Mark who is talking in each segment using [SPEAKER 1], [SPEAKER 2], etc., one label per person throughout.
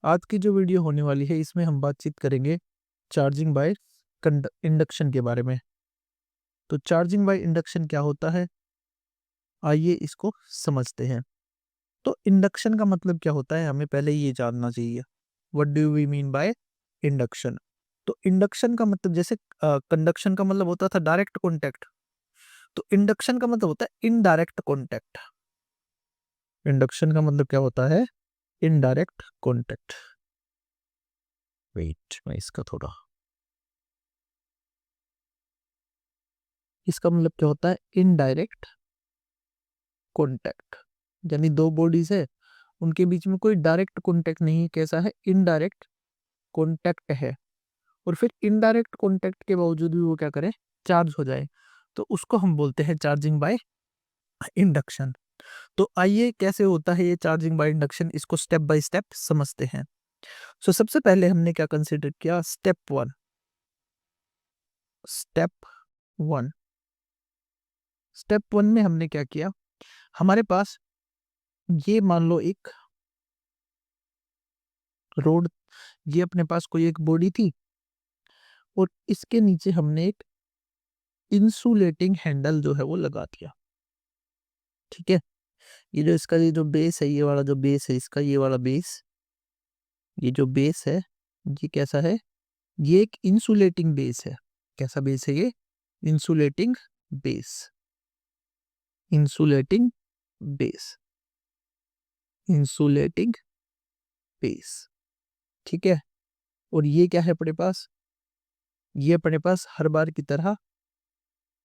[SPEAKER 1] आज की जो वीडियो होने वाली है इसमें हम बातचीत करेंगे चार्जिंग बाय इंडक्शन के बारे में। तो चार्जिंग बाय इंडक्शन क्या होता है, आइए इसको समझते हैं। तो इंडक्शन का मतलब क्या होता है, हमें पहले ये जानना चाहिए। What do we mean by induction? तो इंडक्शन का मतलब जैसे कंडक्शन का मतलब होता था डायरेक्ट कॉन्टैक्ट, तो इंडक्शन का मतलब होता है इनडायरेक्ट कॉन्टैक्ट। इंडक्शन का मतलब क्या होता है? Indirect contact. वेट, मैं इसका थोड़ा, इसका मतलब क्या होता है? Indirect contact. यानी दो बॉडीज है, उनके बीच में कोई डायरेक्ट कॉन्टैक्ट नहीं है, कैसा है? इनडायरेक्ट कॉन्टैक्ट है। और फिर इनडायरेक्ट कॉन्टैक्ट के बावजूद भी वो क्या करे? चार्ज हो जाए, तो उसको हम बोलते हैं चार्जिंग बाय इंडक्शन। तो आइए कैसे होता है ये चार्जिंग बाय इंडक्शन, इसको स्टेप बाय स्टेप समझते हैं। सो सबसे पहले हमने क्या कंसिडर किया? Step one. Step one, step one में हमने क्या किया? हमारे पास ये मान लो एक रोड, ये अपने पास कोई एक बॉडी थी और इसके नीचे हमने एक इंसुलेटिंग हैंडल जो है वो लगा दिया। ठीक है, ये जो इसका ये जो बेस है, ये वाला जो बेस है इसका, ये वाला बेस, ये जो बेस है ये कैसा है? ये एक इंसुलेटिंग बेस है। कैसा बेस है ये? Insulating base. Insulating base, insulating base. ठीक है, और ये क्या है अपने पास? ये अपने पास हर बार की तरह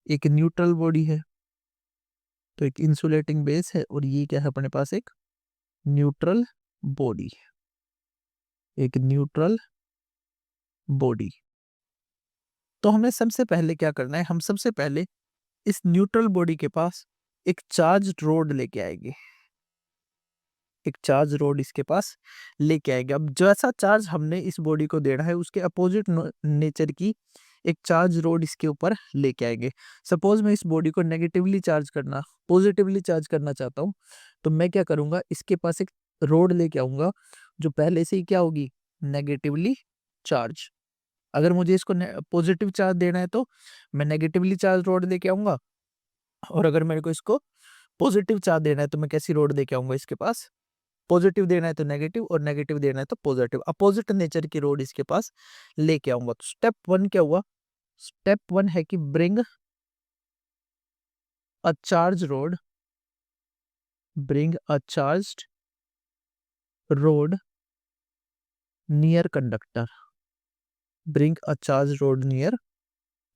[SPEAKER 1] एक न्यूट्रल बॉडी है। तो एक इंसुलेटिंग बेस है और ये क्या है अपने पास? एक न्यूट्रल बॉडी, एक न्यूट्रल बॉडी। तो हमें सबसे पहले क्या करना है? हम सबसे पहले इस न्यूट्रल बॉडी के पास एक चार्ज रोड लेके आएंगे। एक चार्ज रोड इसके पास लेके आएंगे। अब जैसा चार्ज हमने इस बॉडी को देना है उसके अपोजिट नेचर की एक चार्ज रोड इसके ऊपर लेके आएंगे। सपोज मैं इस बॉडी को नेगेटिवली चार्ज करना, पॉजिटिवली चार्ज करना चाहता हूँ, तो मैं क्या करूंगा? इसके पास एक रोड लेके आऊंगा जो पहले से ही क्या होगी? Negatively charge. अगर मुझे इसको पॉजिटिव चार्ज देना है तो मैं नेगेटिवली चार्ज रोड लेके आऊंगा, और अगर मेरे को इसको पॉजिटिव चार्ज देना है तो मैं कैसी रोड लेके आऊंगा इसके पास? पॉजिटिव देना है तो नेगेटिव, और नेगेटिव देना है तो पॉजिटिव, अपोजिट नेचर की रोड इसके पास लेके आऊंगा। तो स्टेप वन क्या हुआ? स्टेप वन है कि bring a charge road, bring a charged road near conductor, bring a charge road near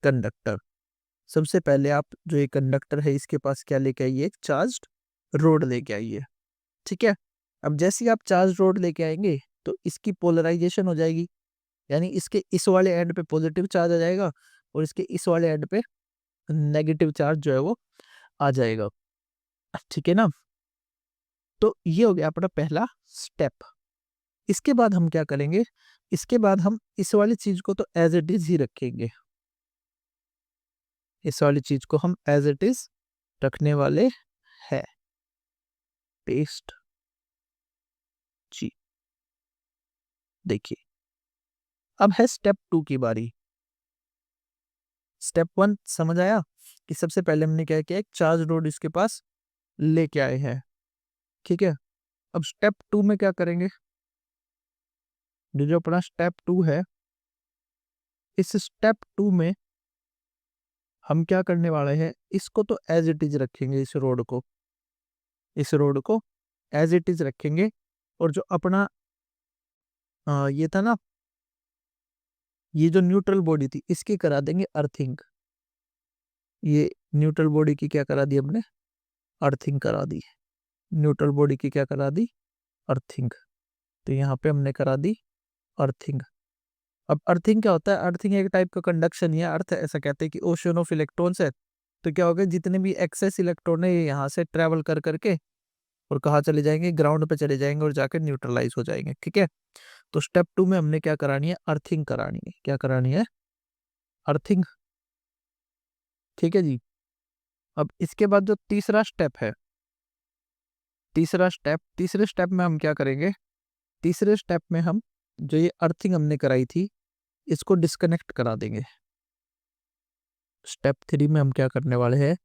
[SPEAKER 1] conductor. सबसे पहले आप जो ये कंडक्टर है इसके पास क्या लेके आइए? एक चार्ज रोड लेके आइए। ठीक है, अब जैसे ही आप चार्ज रोड लेके आएंगे तो इसकी पोलराइजेशन हो जाएगी, यानी इसके इस वाले एंड पे पॉजिटिव चार्ज आ जाएगा और इसके इस वाले एंड पे नेगेटिव चार्ज जो है वो आ जाएगा। ठीक है ना? तो ये हो गया अपना पहला स्टेप। इसके बाद हम क्या करेंगे? इसके बाद हम इस वाली चीज को तो एज इट इज ही रखेंगे। इस वाली चीज को हम एज इट इज रखने वाले हैं। पेस्ट जी। देखिए, अब है स्टेप टू की बारी। स्टेप वन समझ आया कि सबसे पहले हमने क्या किया? एक चार्ज रोड इसके पास लेके आए हैं। ठीक है, अब स्टेप टू में क्या करेंगे? जो अपना स्टेप टू है, इस स्टेप टू में हम क्या करने वाले हैं? इसको तो एज इट इज रखेंगे, इस रोड को, इस रोड को एज इट इज रखेंगे। और जो अपना ये था ना, ये जो न्यूट्रल बॉडी थी इसकी करा देंगे अर्थिंग। ये न्यूट्रल बॉडी की क्या करा दी हमने? अर्थिंग करा दी। न्यूट्रल बॉडी की क्या करा दी? अर्थिंग। तो यहाँ पे हमने करा दी अर्थिंग। अब अर्थिंग क्या होता है? अर्थिंग एक टाइप का कंडक्शन ही है। अर्थ ऐसा कहते हैं कि ओशन ऑफ इलेक्ट्रॉन्स है, तो क्या होगा? जितने भी एक्सेस इलेक्ट्रॉन है ये यहाँ से ट्रेवल कर करके और कहाँ चले जाएंगे? ग्राउंड पे चले जाएंगे और जाकर न्यूट्रलाइज हो जाएंगे। ठीक है, तो स्टेप टू में हमने क्या करानी है? अर्थिंग करानी है। क्या करानी है? अर्थिंग। ठीक है जी। अब इसके बाद जो तीसरा स्टेप है, तीसरा स्टेप, तीसरे स्टेप में हम क्या करेंगे? तीसरे स्टेप में हम जो ये अर्थिंग हमने कराई थी इसको डिस्कनेक्ट करा देंगे। स्टेप 3 में हम क्या करने वाले हैं,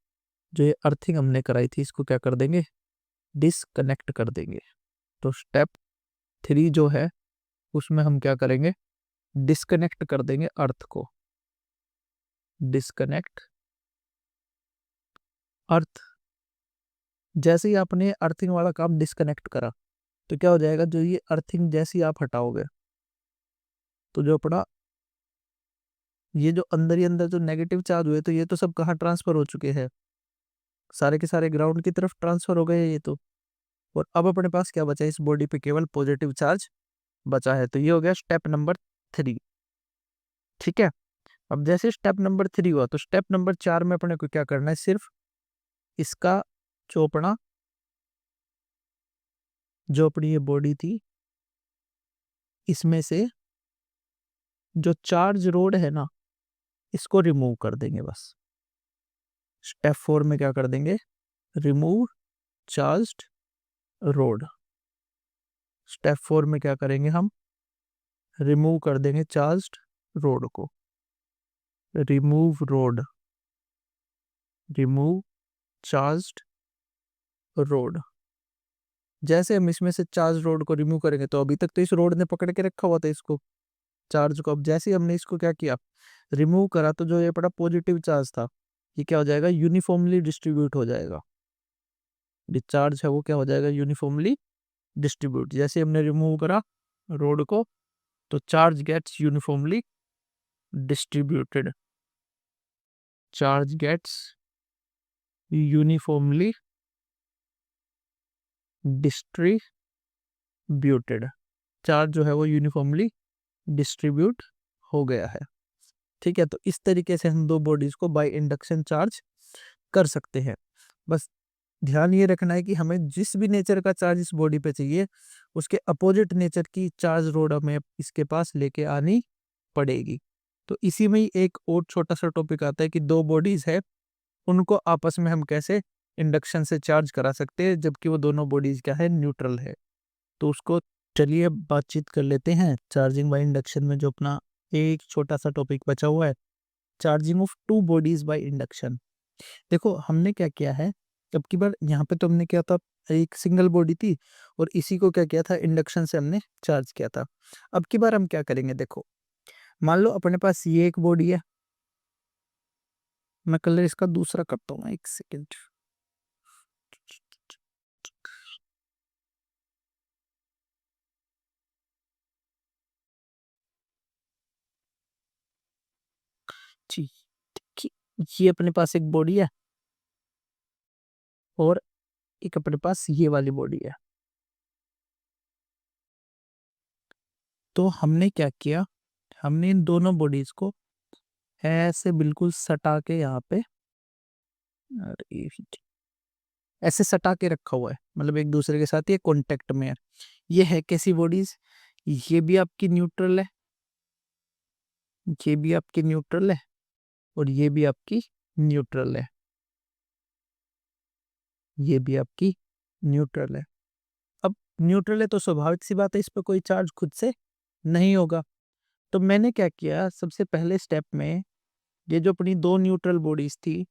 [SPEAKER 1] जो ये अर्थिंग हमने कराई थी इसको क्या कर देंगे, डिस्कनेक्ट कर देंगे। तो स्टेप 3 जो है उसमें हम क्या करेंगे, डिस्कनेक्ट कर देंगे अर्थ को। डिस्कनेक्ट अर्थ। जैसे ही आपने अर्थिंग वाला काम डिस्कनेक्ट करा तो क्या हो जाएगा, जो ये अर्थिंग जैसे ही आप हटाओगे तो जो अपना ये जो अंदर ही अंदर जो नेगेटिव चार्ज हुए तो ये तो सब कहाँ ट्रांसफर हो चुके हैं, सारे के सारे ग्राउंड की तरफ ट्रांसफर हो गए हैं ये तो। और अब अपने पास क्या बचा है, इस बॉडी पे केवल पॉजिटिव चार्ज बचा है। तो ये हो गया स्टेप नंबर 3। ठीक है। अब जैसे स्टेप नंबर 3 हुआ तो स्टेप नंबर 4 में अपने को क्या करना है, सिर्फ इसका चोपड़ा जो अपनी ये बॉडी थी इसमें से जो चार्ज रोड है ना इसको रिमूव कर देंगे बस। स्टेप 4 में क्या कर देंगे, रिमूव चार्ज्ड रोड। स्टेप 4 में क्या करेंगे, हम रिमूव कर देंगे चार्ज्ड रोड को। Remove road, remove charged road. जैसे हम इसमें से चार्ज रोड को रिमूव करेंगे तो अभी तक तो इस रोड ने पकड़ के रखा हुआ था इसको, चार्ज को। अब जैसे ही हमने इसको क्या किया, रिमूव करा, तो जो ये पड़ा पॉजिटिव चार्ज था ये क्या हो जाएगा, यूनिफॉर्मली डिस्ट्रीब्यूट हो जाएगा। चार्ज है वो क्या हो जाएगा, यूनिफॉर्मली डिस्ट्रीब्यूट। जैसे हमने रिमूव करा रोड को तो charge gets uniformly distributed. Charge gets uniformly distributed. Charge जो है वो यूनिफॉर्मली डिस्ट्रीब्यूट हो गया है। ठीक है। तो इस तरीके से हम दो बॉडीज को बाय इंडक्शन चार्ज कर सकते हैं। बस ध्यान ये रखना है कि हमें जिस भी नेचर का चार्ज इस बॉडी पे चाहिए उसके अपोजिट नेचर की चार्ज रोड हमें इसके पास लेके आनी पड़ेगी। तो इसी में ही एक और छोटा सा टॉपिक आता है कि दो बॉडीज है उनको आपस में हम कैसे इंडक्शन से चार्ज करा सकते हैं जबकि वो दोनों बॉडीज क्या है, न्यूट्रल है। तो उसको चलिए बातचीत कर लेते हैं चार्जिंग बाय इंडक्शन में। जो अपना एक छोटा सा टॉपिक बचा हुआ है, charging of two bodies by induction. देखो हमने क्या किया है, अब की बार यहाँ पे तो हमने क्या था, एक सिंगल बॉडी थी और इसी को क्या किया था, इंडक्शन से हमने चार्ज किया था। अब की बार हम क्या करेंगे, देखो मान लो अपने पास ये एक बॉडी है, मैं कलर इसका दूसरा करता हूँ, एक सेकेंड। जी, देखिए ये अपने पास एक बॉडी है और एक अपने पास ये वाली बॉडी है। तो हमने क्या किया, हमने इन दोनों बॉडीज को ऐसे बिल्कुल सटा के यहाँ पे, अरे ऐसे सटा के रखा हुआ है, मतलब एक दूसरे के साथ ये कांटेक्ट में है। ये है कैसी बॉडीज, ये भी आपकी न्यूट्रल है, ये भी आपकी न्यूट्रल है और ये भी आपकी न्यूट्रल है, ये भी आपकी न्यूट्रल है। अब न्यूट्रल है तो स्वाभाविक सी बात है इस पर कोई चार्ज खुद से नहीं होगा। तो मैंने क्या किया, सबसे पहले स्टेप में ये जो अपनी दो न्यूट्रल बॉडीज थी,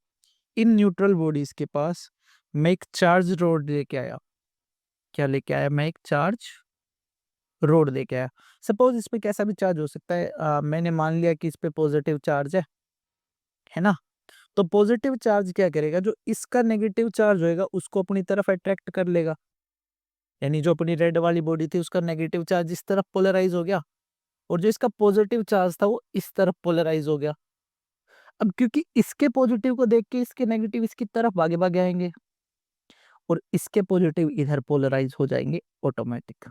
[SPEAKER 1] इन न्यूट्रल बॉडीज के पास मैं एक चार्ज रोड लेके आया। क्या लेके आया, मैं एक चार्ज रोड लेके आया। सपोज इस पे कैसा भी चार्ज हो सकता है, मैंने मान लिया कि इस पे पॉजिटिव चार्ज है ना। तो पॉजिटिव चार्ज क्या करेगा, जो इसका नेगेटिव चार्ज होएगा उसको अपनी तरफ अट्रैक्ट कर लेगा। यानी जो अपनी रेड वाली बॉडी थी उसका नेगेटिव चार्ज इस तरफ पोलराइज हो गया और जो इसका पॉजिटिव चार्ज था वो इस तरफ पोलराइज हो गया। अब क्योंकि इसके पॉजिटिव को देख के इसके नेगेटिव इसकी तरफ भागे भागे आएंगे और इसके पॉजिटिव इधर पोलराइज हो जाएंगे ऑटोमेटिक।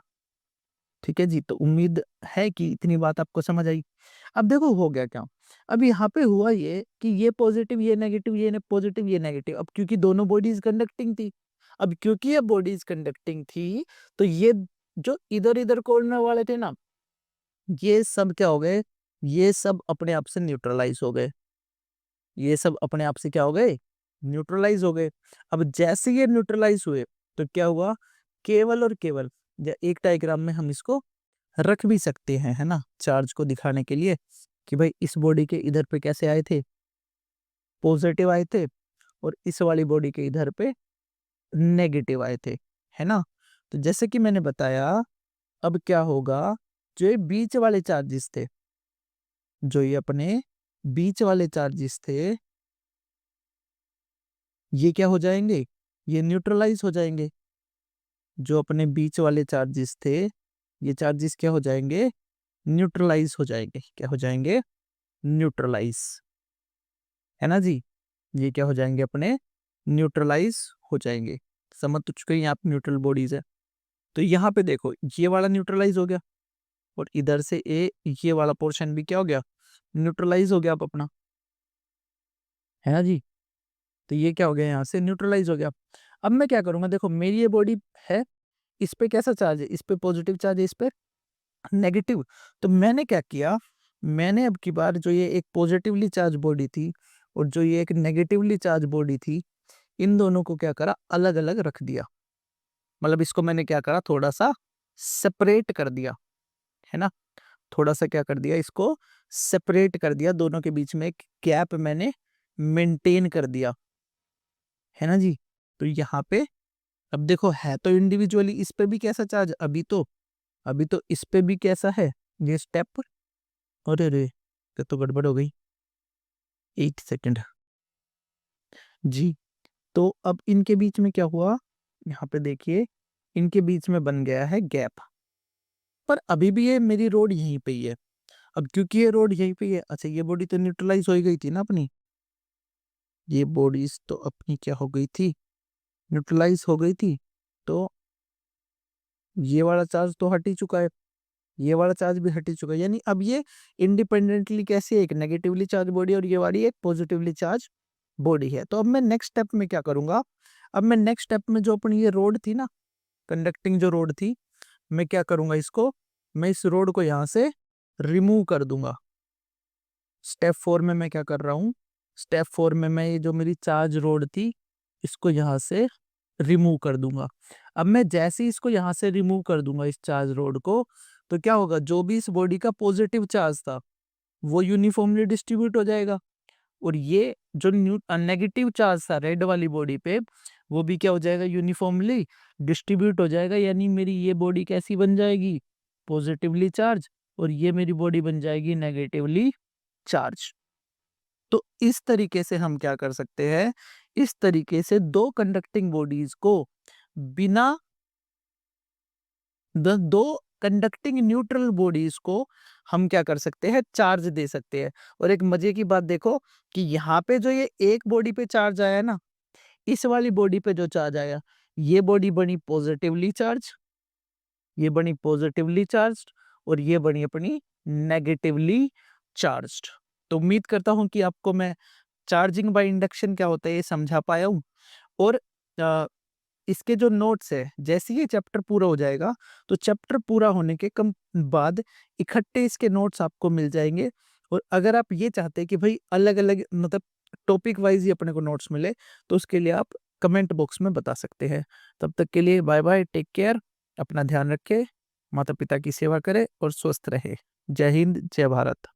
[SPEAKER 1] ठीक है जी। तो उम्मीद है कि इतनी बात आपको समझ आई। अब देखो हो गया क्या, अब यहाँ पे हुआ ये कि ये पॉजिटिव ये नेगेटिव, ये पॉजिटिव ये नेगेटिव। अब क्योंकि दोनों बॉडीज कंडक्टिंग थी, अब क्योंकि ये बॉडीज कंडक्टिंग थी तो ये जो इधर इधर कॉर्नर वाले थे ना, ये सब क्या हो गए, ये सब अपने आप से न्यूट्रलाइज हो गए। ये सब अपने आप से क्या हो गए, न्यूट्रलाइज हो गए। अब जैसे ये न्यूट्रलाइज हुए तो क्या हुआ, केवल और केवल एक डायग्राम में हम इसको रख भी सकते हैं, है ना, चार्ज को दिखाने के लिए कि भाई इस बॉडी के इधर पे कैसे आए थे, पॉजिटिव आए थे, और इस वाली बॉडी के इधर पे नेगेटिव आए थे, है ना। तो जैसे कि मैंने बताया, अब क्या होगा, जो ये बीच वाले चार्जेस थे, जो ये अपने बीच वाले चार्जेस थे, ये क्या हो जाएंगे, ये न्यूट्रलाइज हो जाएंगे। जो अपने बीच वाले चार्जेस थे, ये चार्जेस क्या हो जाएंगे, न्यूट्रलाइज हो जाएंगे। क्या हो जाएंगे, न्यूट्रलाइज, है ना जी। ये क्या हो जाएंगे, अपने न्यूट्रलाइज हो जाएंगे। समझ तो चुके हैं आप, न्यूट्रल बॉडीज है। तो यहाँ पे देखो, ये वाला न्यूट्रलाइज हो गया, और इधर से ये वाला पोर्शन भी क्या हो गया, न्यूट्रलाइज हो गया आप अपना, है ना जी। तो ये क्या हो गया, यहाँ से न्यूट्रलाइज हो गया। अब मैं क्या करूंगा, देखो मेरी ये बॉडी है, इस पे कैसा चार्ज है, इस पे पॉजिटिव चार्ज है, इस पे नेगेटिव। तो मैंने क्या किया, मैंने अब की बार जो ये एक पॉजिटिवली चार्ज बॉडी थी और जो ये एक नेगेटिवली चार्ज बॉडी थी, इन दोनों को क्या करा, अलग अलग रख दिया। मतलब इसको मैंने क्या करा, थोड़ा सा सेपरेट कर दिया, है ना। थोड़ा सा क्या कर दिया, इसको सेपरेट कर दिया, दोनों के बीच में एक गैप मैंने मेंटेन कर दिया, है ना जी। तो यहाँ पे अब देखो, है तो इंडिविजुअली इस पे भी कैसा चार्ज, अभी तो इस पे भी कैसा है ये स्टेप। अरे रे, ये तो गड़बड़ हो गई, 8 सेकंड जी। तो अब इनके बीच में क्या हुआ, यहाँ पे देखिए, इनके बीच में बन गया है गैप, पर अभी भी ये मेरी रोड यहीं पे ही है। अब क्योंकि ये रोड यहीं पे ही है, अच्छा ये बॉडी तो न्यूट्रलाइज हो ही गई थी ना अपनी, ये बॉडीज तो अपनी क्या हो गई थी, न्यूट्रलाइज हो गई थी। तो ये वाला चार्ज तो हट ही चुका है, ये वाला चार्ज भी हट ही चुका है, यानी अब ये इंडिपेंडेंटली कैसी है, एक नेगेटिवली चार्ज बॉडी और ये वाली एक पॉजिटिवली चार्ज बॉडी है। तो अब मैं नेक्स्ट स्टेप में क्या करूंगा, अब मैं नेक्स्ट स्टेप में जो अपनी ये रोड थी ना, कंडक्टिंग जो रोड थी, मैं क्या करूंगा, इसको मैं इस रोड को यहाँ से रिमूव कर दूंगा। स्टेप 4 में मैं क्या कर रहा हूँ, स्टेप 4 में मैं ये जो मेरी चार्ज रोड थी, इसको यहाँ से रिमूव कर दूंगा। अब मैं जैसे ही इसको यहाँ से रिमूव कर दूंगा, इस चार्ज रोड को, तो क्या होगा, जो भी इस बॉडी का पॉजिटिव चार्ज था वो यूनिफॉर्मली डिस्ट्रीब्यूट हो जाएगा, और ये जो नेगेटिव चार्ज था रेड वाली बॉडी पे, वो भी क्या हो जाएगा, यूनिफॉर्मली डिस्ट्रीब्यूट हो जाएगा। यानी मेरी ये बॉडी कैसी बन जाएगी, पॉजिटिवली चार्ज, और ये मेरी बॉडी बन जाएगी नेगेटिवली चार्ज। तो इस तरीके से हम क्या कर सकते हैं, इस तरीके से दो कंडक्टिंग बॉडीज को बिना दो कंडक्टिंग न्यूट्रल बॉडीज को हम क्या कर सकते हैं, चार्ज दे सकते हैं। और एक मजे की बात देखो कि यहाँ पे जो ये एक बॉडी पे चार्ज आया ना, इस वाली बॉडी पे जो चार्ज आया, ये बॉडी बनी पॉजिटिवली चार्ज, ये बनी पॉजिटिवली चार्ज्ड, और ये बनी अपनी नेगेटिवली चार्ज्ड। तो उम्मीद करता हूं कि आपको मैं चार्जिंग बाय इंडक्शन क्या होता है ये समझा पाया हूँ। और इसके जो नोट्स है, जैसे ये चैप्टर पूरा हो जाएगा, तो चैप्टर पूरा होने के कम बाद इकट्ठे इसके नोट्स आपको मिल जाएंगे। और अगर आप ये चाहते हैं कि भाई अलग अलग मतलब टॉपिक वाइज ही अपने को नोट्स मिले, तो उसके लिए आप कमेंट बॉक्स में बता सकते हैं। तब तक के लिए बाय बाय, टेक केयर, अपना ध्यान रखें, माता पिता की सेवा करें और स्वस्थ रहे। जय हिंद, जय भारत।